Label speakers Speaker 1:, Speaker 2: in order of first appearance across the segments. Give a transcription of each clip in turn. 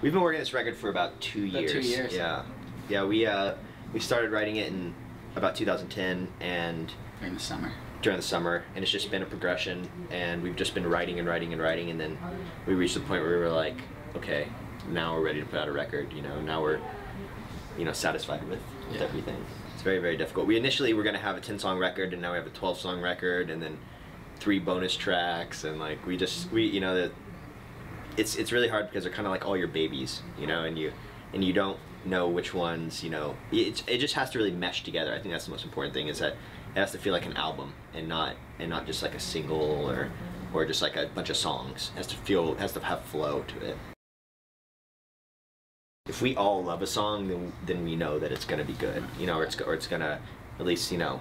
Speaker 1: We've been working on this record for about 2 years.
Speaker 2: About 2 years.
Speaker 1: Yeah. Yeah, we started writing it in about 2010 and
Speaker 2: during the summer.
Speaker 1: During the summer, and it's just been a progression, and we've just been writing and writing and writing, and then we reached the point where we were like, okay, now we're ready to put out a record, you know, now we're, you know, satisfied with everything. It's very, very difficult. We initially were going to have a 10-song record, and now we have a 12-song record, and then 3 bonus tracks, and like we you know, it's really hard because they're kind of like all your babies, you know, and you don't know which ones, you know, it just has to really mesh together. I think that's the most important thing, is that it has to feel like an album and not just like a single or just like a bunch of songs. It has to have flow to it. If we all love a song, then we know that it's gonna be good, you know, or it's gonna at least, you know,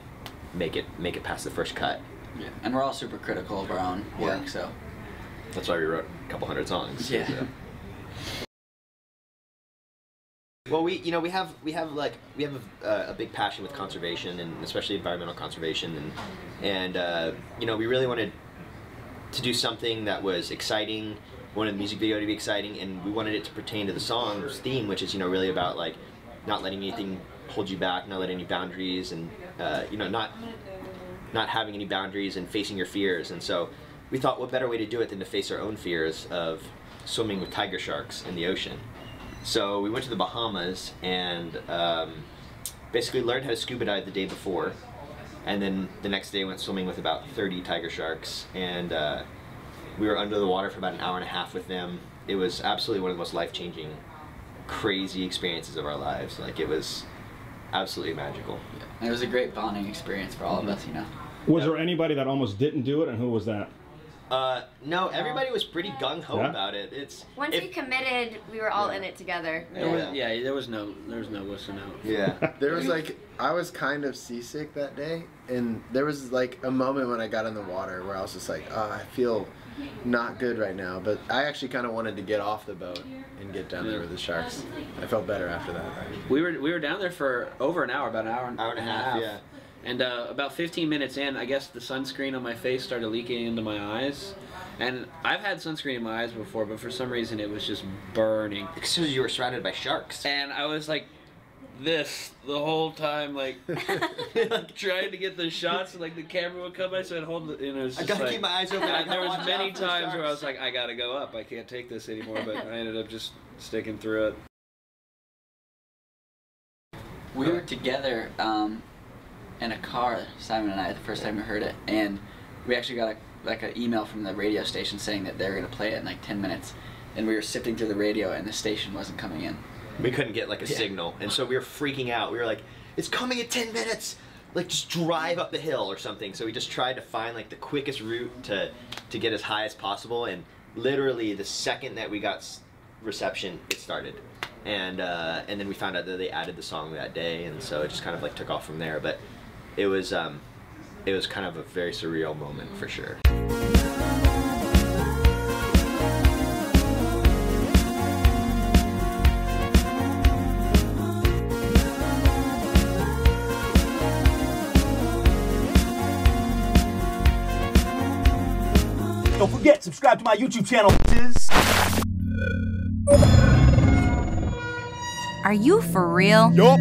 Speaker 1: make it past the first cut.
Speaker 2: Yeah, and we're all super critical of our own work, so
Speaker 1: that's why we wrote a couple hundred songs.
Speaker 2: Yeah.
Speaker 1: So. Well, we have a big passion with conservation, and especially environmental conservation, and you know, we really wanted to do something that was exciting. We wanted the music video to be exciting, and we wanted it to pertain to the song's theme, which is, you know, really about like not letting anything hold you back, not letting any boundaries, and you know, not having any boundaries and facing your fears. And so we thought, what better way to do it than to face our own fears of swimming with tiger sharks in the ocean. So we went to the Bahamas and basically learned how to scuba dive the day before, and then the next day went swimming with about 30 tiger sharks, and we were under the water for about an hour and a half with them. It was absolutely one of the most life-changing, crazy experiences of our lives. Like, it was absolutely magical.
Speaker 2: Yeah. And it was a great bonding experience for all of us, you know.
Speaker 3: Was there anybody that almost didn't do it, and who was that?
Speaker 1: No, everybody was pretty gung-ho about it.
Speaker 4: Once we committed, we were all in it together.
Speaker 5: There was no listen out.
Speaker 1: Yeah.
Speaker 6: There was like, I was kind of seasick that day, and there was like a moment when I got in the water where I was just like, oh, I feel not good right now, but I actually kind of wanted to get off the boat and get down there with the sharks. I felt better after that.
Speaker 5: We were down there for over an hour, about an hour and a half.
Speaker 1: Yeah.
Speaker 5: And about 15 minutes in, I guess the sunscreen on my face started leaking into my eyes. And I've had sunscreen in my eyes before, but for some reason it was just burning.
Speaker 1: Because you were surrounded by sharks.
Speaker 5: And I was like this the whole time, like, trying to get the shots, and like the camera would come by, so I'd hold it, and it was just
Speaker 1: I gotta keep my eyes open.
Speaker 5: There was many times where I was like, I gotta go up, I can't take this anymore, but I ended up just sticking through it.
Speaker 2: We were together in a car, Simon and I, the first time we heard it, and we actually got an email from the radio station saying that they were going to play it in like 10 minutes, and we were sifting through the radio and the station wasn't coming in.
Speaker 1: We couldn't get like a signal, and so we were freaking out. We were like, it's coming in 10 minutes! Like, just drive up the hill or something. So we just tried to find like the quickest route to get as high as possible, and literally the second that we got reception, it started. And then we found out that they added the song that day, and so it just kind of like took off from there. But it was kind of a very surreal moment for sure.
Speaker 7: Don't forget, subscribe to my YouTube channel.
Speaker 8: Are you for real?
Speaker 7: Yup.